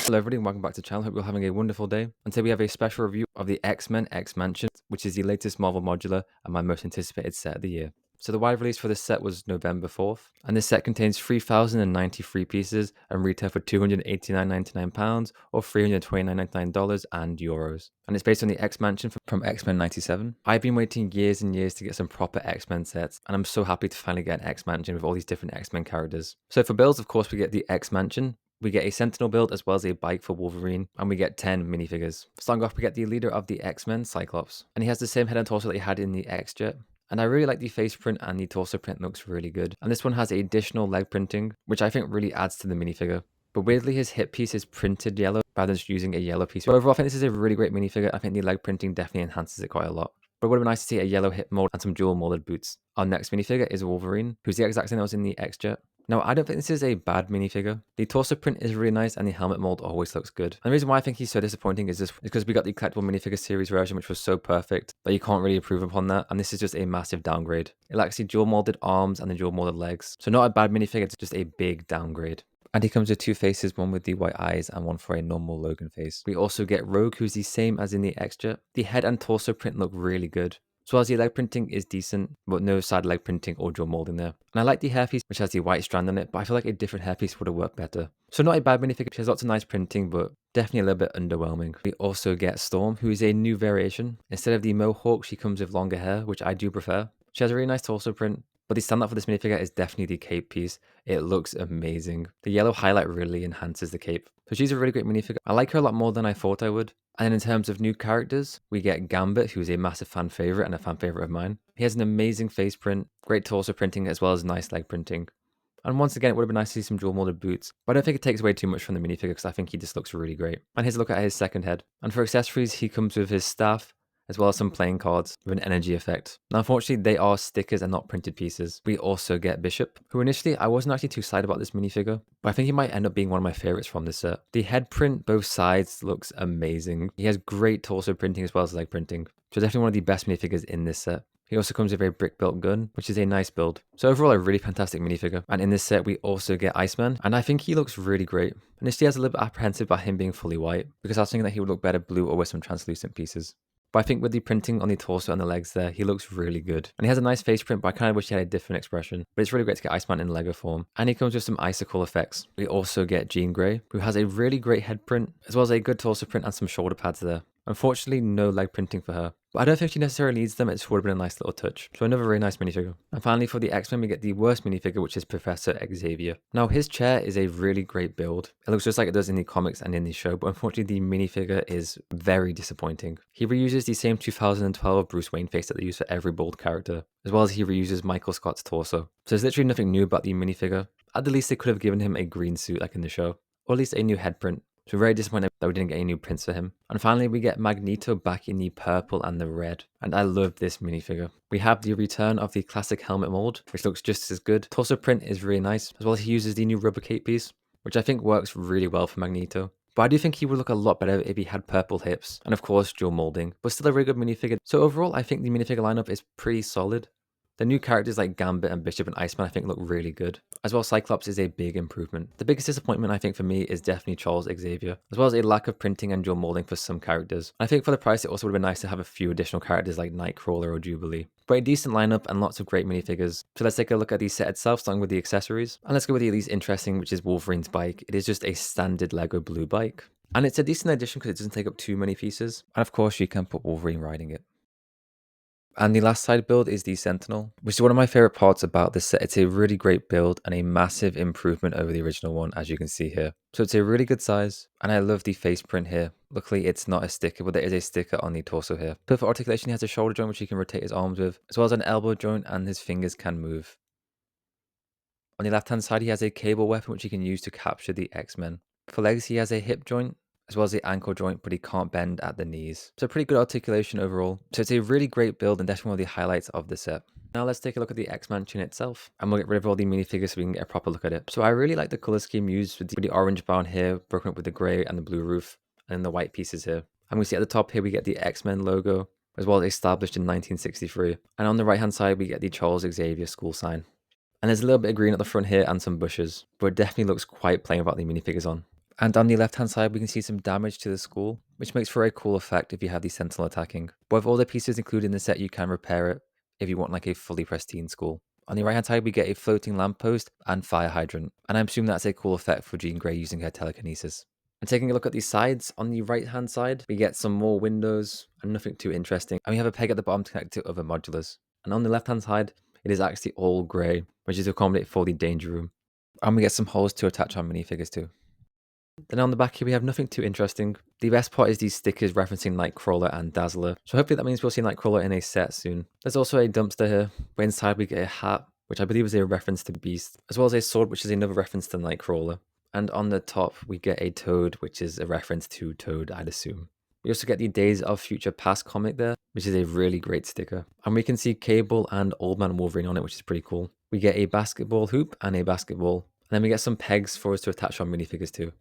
Hello everybody and welcome back to the channel. Hope you're having a wonderful day. And today we have a special review of the X-Men X-Mansion, which is the latest Marvel modular and my most anticipated set of the year. So the wide release for this set was November 4th, and this set contains 3,093 pieces and retail for £289.99 or $329.99 and euros. And it's based on the X-Mansion from X-Men 97. I've been waiting years and years to get some proper X-Men sets, and I'm so happy to finally get an X-Mansion with all these different X-Men characters. So for builds, of course, we get the X-Mansion. We get a Sentinel build as well as a bike for Wolverine, and we get 10 minifigures. Starting off, we get the leader of the X-Men, Cyclops, and he has the same head and torso that he had in the X-Jet. And I really like the face print, and the torso print looks really good. And this one has additional leg printing, which I think really adds to the minifigure. But weirdly, his hip piece is printed yellow rather than just using a yellow piece. But overall, I think this is a really great minifigure. I think the leg printing definitely enhances it quite a lot. But it would have been nice to see a yellow hip mold and some dual molded boots. Our next minifigure is Wolverine, who's the exact same that was in the X-Jet. Now, I don't think this is a bad minifigure. The torso print is really nice and the helmet mold always looks good. And the reason why I think he's so disappointing is because we got the collectible minifigure series version, which was so perfect that you can't really improve upon that. And this is just a massive downgrade. It lacks the dual molded arms and the dual molded legs. So not a bad minifigure, it's just a big downgrade. And he comes with two faces, one with the white eyes and one for a normal Logan face. We also get Rogue, who's the same as in the X-Jet. The head and torso print look really good. So as the leg printing is decent, but no side leg printing or dual molding there. And I like the hairpiece, which has the white strand on it, but I feel like a different hairpiece would have worked better. So not a bad minifigure, she has lots of nice printing, but definitely a little bit underwhelming. We also get Storm, who is a new variation. Instead of the mohawk, she comes with longer hair, which I do prefer. She has a really nice torso print, but the standout for this minifigure is definitely the cape piece. It looks amazing. The yellow highlight really enhances the cape. So she's a really great minifigure. I like her a lot more than I thought I would. And then in terms of new characters, we get Gambit, who's a massive fan favorite and a fan favorite of mine. He has an amazing face print, great torso printing, as well as nice leg printing. And once again, it would have been nice to see some dual molded boots, but I don't think it takes away too much from the minifigure because I think he just looks really great. And here's a look at his second head. And for accessories, he comes with his staff, as well as some playing cards with an energy effect. Now, unfortunately, they are stickers and not printed pieces. We also get Bishop, who initially I wasn't actually too excited about this minifigure, but I think he might end up being one of my favorites from this set. The head print, both sides, looks amazing. He has great torso printing as well as leg printing. So definitely one of the best minifigures in this set. He also comes with a brick-built gun, which is a nice build. So overall, a really fantastic minifigure. And in this set, we also get Iceman, and I think he looks really great. Initially, I was a little bit apprehensive about him being fully white, because I was thinking that he would look better blue or with some translucent pieces. But I think with the printing on the torso and the legs there, he looks really good. And he has a nice face print, but I kind of wish he had a different expression. But it's really great to get Iceman in Lego form. And he comes with some icicle effects. We also get Jean Grey, who has a really great head print, as well as a good torso print and some shoulder pads there. Unfortunately, no leg printing for her. But I don't think she necessarily needs them, it just would have been a nice little touch. So another really nice minifigure. And finally for the X-Men, we get the worst minifigure, which is Professor Xavier. Now his chair is a really great build. It looks just like it does in the comics and in the show, but unfortunately the minifigure is very disappointing. He reuses the same 2012 Bruce Wayne face that they use for every bold character, as well as he reuses Michael Scott's torso. So there's literally nothing new about the minifigure. At the least they could have given him a green suit like in the show, or at least a new head print. So we're very disappointed that we didn't get any new prints for him. And finally, we get Magneto back in the purple and the red. And I love this minifigure. We have the return of the classic helmet mold, which looks just as good. Torso print is really nice, as well as he uses the new rubber cape piece, which I think works really well for Magneto. But I do think he would look a lot better if he had purple hips, and of course dual molding, but still a really good minifigure. So overall, I think the minifigure lineup is pretty solid. The new characters like Gambit and Bishop and Iceman I think look really good. As well, Cyclops is a big improvement. The biggest disappointment I think for me is definitely Charles Xavier, as well as a lack of printing and dual molding for some characters. I think for the price it also would have been nice to have a few additional characters like Nightcrawler or Jubilee. But a decent lineup and lots of great minifigures. So let's take a look at the set itself, starting with the accessories. And let's go with the least interesting, which is Wolverine's bike. It is just a standard Lego blue bike. And it's a decent addition because it doesn't take up too many pieces. And of course you can put Wolverine riding it. And the last side build is the Sentinel, which is one of my favorite parts about this set. It's a really great build and a massive improvement over the original one, as you can see here. So it's a really good size, and I love the face print here. Luckily, it's not a sticker, but there is a sticker on the torso here. Perfect articulation, he has a shoulder joint which he can rotate his arms with, as well as an elbow joint, and his fingers can move. On the left-hand side, he has a cable weapon which he can use to capture the X-Men. For legs, he has a hip joint, as well as the ankle joint, but he can't bend at the knees. So pretty good articulation overall. So it's a really great build and definitely one of the highlights of the set. Now let's take a look at the X-Mansion itself, and we'll get rid of all the minifigures so we can get a proper look at it. So I really like the color scheme used with the orange brown here, broken up with the grey and the blue roof, and then the white pieces here. And we see at the top here we get the X-Men logo, as well as established in 1963. And on the right hand side we get the Charles Xavier school sign. And there's a little bit of green at the front here and some bushes, but it definitely looks quite plain without the minifigures on. And on the left-hand side, we can see some damage to the school, which makes for a cool effect if you have the Sentinel attacking. But with all the pieces included in the set, you can repair it if you want like a fully pristine school. On the right-hand side, we get a floating lamppost and fire hydrant. And I'm assuming that's a cool effect for Jean Grey using her telekinesis. And taking a look at these sides, on the right-hand side, we get some more windows and nothing too interesting. And we have a peg at the bottom to connect to other modulars. And on the left-hand side, it is actually all grey, which is to accommodate for the danger room. And we get some holes to attach our minifigures to. Then on the back here, we have nothing too interesting. The best part is these stickers referencing Nightcrawler and Dazzler. So hopefully that means we'll see Nightcrawler in a set soon. There's also a dumpster here, where inside we get a hat, which I believe is a reference to Beast, as well as a sword, which is another reference to Nightcrawler. And on the top, we get a Toad, which is a reference to Toad, I'd assume. We also get the Days of Future Past comic there, which is a really great sticker. And we can see Cable and Old Man Wolverine on it, which is pretty cool. We get a basketball hoop and a basketball. And then we get some pegs for us to attach our minifigures to.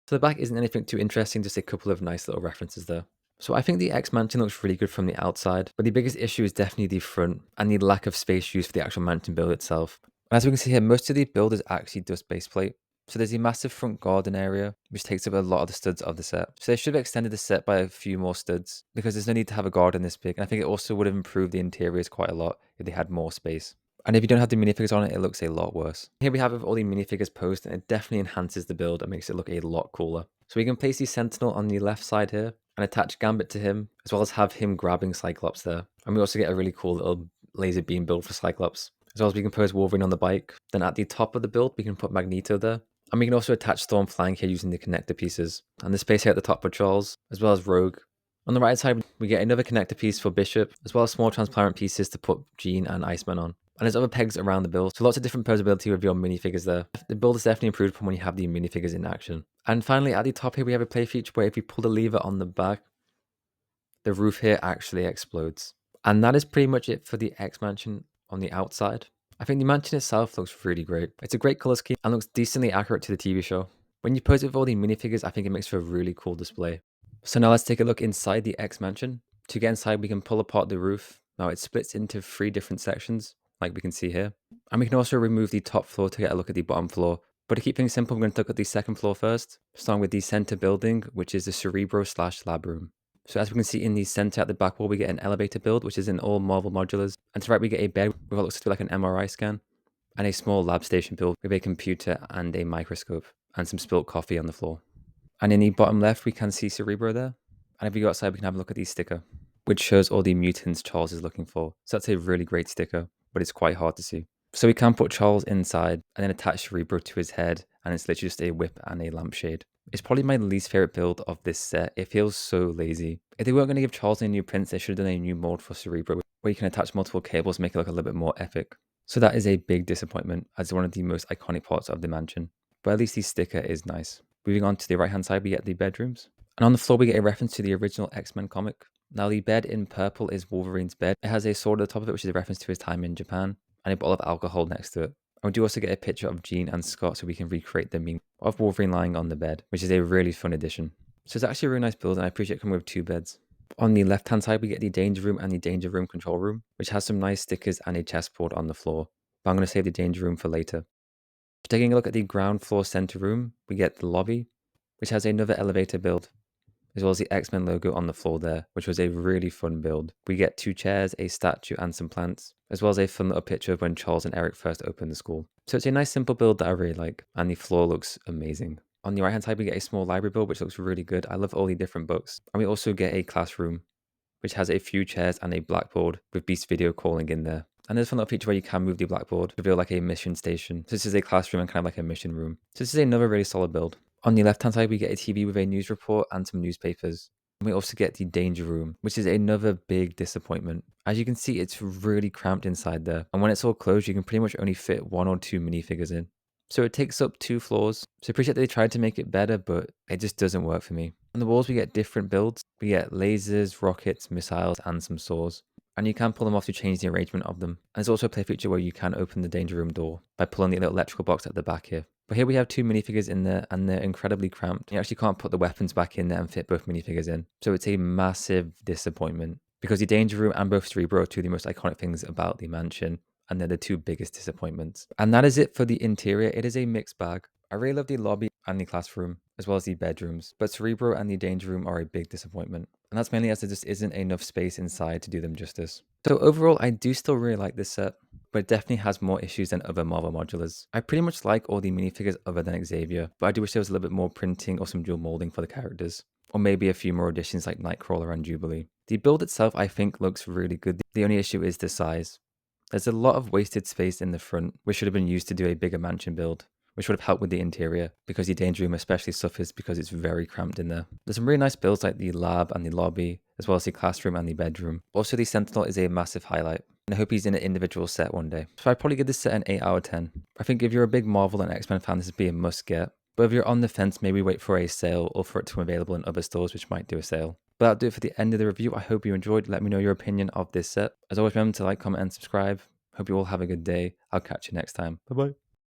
So the back isn't anything too interesting, just a couple of nice little references there. So I think the X Mansion looks really good from the outside, but the biggest issue is definitely the front and the lack of space used for the actual mansion build itself. And as we can see here, most of the build is actually just base plate. So there's a massive front garden area, which takes up a lot of the studs of the set. So they should have extended the set by a few more studs, because there's no need to have a garden this big. And I think it also would have improved the interiors quite a lot if they had more space. And if you don't have the minifigures on it, it looks a lot worse. Here we have all the minifigures posed, and it definitely enhances the build and makes it look a lot cooler. So we can place the Sentinel on the left side here and attach Gambit to him, as well as have him grabbing Cyclops there. And we also get a really cool little laser beam build for Cyclops. As well as we can pose Wolverine on the bike. Then at the top of the build, we can put Magneto there. And we can also attach Storm flying here using the connector pieces. And the space here at the top for Charles, as well as Rogue. On the right side, we get another connector piece for Bishop, as well as small transparent pieces to put Jean and Iceman on. And there's other pegs around the build, so lots of different posability with your minifigures there. The build is definitely improved from when you have the minifigures in action. And finally, at the top here, we have a play feature where if we pull the lever on the back, the roof here actually explodes. And that is pretty much it for the X Mansion on the outside. I think the mansion itself looks really great. It's a great color scheme and looks decently accurate to the TV show. When you pose it with all the minifigures, I think it makes for a really cool display. So now let's take a look inside the X Mansion. To get inside, we can pull apart the roof. Now it splits into 3 different sections, like we can see here. And we can also remove the top floor to get a look at the bottom floor. But to keep things simple, we're going to look at the second floor first, starting with the center building, which is the Cerebro/lab room. So as we can see in the center at the back wall, we get an elevator build, which is in all Marvel modulars. And to the right, we get a bed with what looks to be like an MRI scan, and a small lab station build with a computer and a microscope, and some spilt coffee on the floor. And in the bottom left, we can see Cerebro there. And if we go outside, we can have a look at the sticker, which shows all the mutants Charles is looking for. So that's a really great sticker, but it's quite hard to see. So we can put Charles inside and then attach Cerebro to his head, and it's literally just a whip and a lampshade. It's probably my least favorite build of this set. It feels so lazy. If they weren't going to give Charles a new prince, they should have done a new mold for Cerebro, where you can attach multiple cables to make it look a little bit more epic. So that is a big disappointment, as one of the most iconic parts of the mansion. But at least the sticker is nice. Moving on to the right hand side, we get the bedrooms. And on the floor, we get a reference to the original X-Men comic. Now, the bed in purple is Wolverine's bed. It has a sword at the top of it, which is a reference to his time in Japan, and a bottle of alcohol next to it. And we do also get a picture of Jean and Scott, so we can recreate the meme of Wolverine lying on the bed, which is a really fun addition. So it's actually a really nice build, and I appreciate it coming with 2 beds. On the left-hand side, we get the Danger Room and the Danger Room control room, which has some nice stickers and a chessboard on the floor. But I'm going to save the Danger Room for later. Taking a look at the ground floor center room, we get the lobby, which has another elevator build, as well as the X-Men logo on the floor there, which was a really fun build. We get 2 chairs, a statue, and some plants, as well as a fun little picture of when Charles and Eric first opened the school. So it's a nice simple build that I really like, and the floor looks amazing. On the right hand side, we get a small library build, which looks really good. I love all the different books. And we also get a classroom, which has a few chairs and a blackboard with Beast video calling in there. And there's a fun little feature where you can move the blackboard to reveal like a mission station. So this is a classroom and kind of like a mission room. So this is another really solid build. On the left hand side, we get a TV with a news report and some newspapers. And we also get the Danger Room, which is another big disappointment. As you can see, it's really cramped inside there. And when it's all closed, you can pretty much only fit 1 or 2 minifigures in. So it takes up 2 floors. So I appreciate that they tried to make it better, but it just doesn't work for me. On the walls, we get different builds. We get lasers, rockets, missiles, and some saws. And you can pull them off to change the arrangement of them. And there's also a play feature where you can open the Danger Room door by pulling the little electrical box at the back here. But here we have 2 minifigures in there, and they're incredibly cramped. You actually can't put the weapons back in there and fit both minifigures in. So it's a massive disappointment, because the Danger Room and both Cerebro are 2 of the most iconic things about the mansion, and they're the 2 biggest disappointments. And that is it for the interior. It is a mixed bag. I really love the lobby and the classroom, as well as the bedrooms, but Cerebro and the Danger Room are a big disappointment. And that's mainly as there just isn't enough space inside to do them justice. So overall, I do still really like this set, but it definitely has more issues than other Marvel modulars. I pretty much like all the minifigures other than Xavier, but I do wish there was a little bit more printing or some dual molding for the characters. Or maybe a few more additions like Nightcrawler and Jubilee. The build itself I think looks really good. The only issue is the size. There's a lot of wasted space in the front, which should have been used to do a bigger mansion build, which would have helped with the interior, because the Danger Room especially suffers because it's very cramped in there. There's some really nice builds like the lab and the lobby, as well as the classroom and the bedroom. Also, the Sentinel is a massive highlight, and I hope he's in an individual set one day. So I'd probably give this set an 8 out of 10. I think if you're a big Marvel and X-Men fan, this would be a must get. But if you're on the fence, maybe wait for a sale or for it to be available in other stores which might do a sale. But that'll do it for the end of the review. I hope you enjoyed. Let me know your opinion of this set. As always, remember to like, comment, and subscribe. Hope you all have a good day. I'll catch you next time. Bye bye.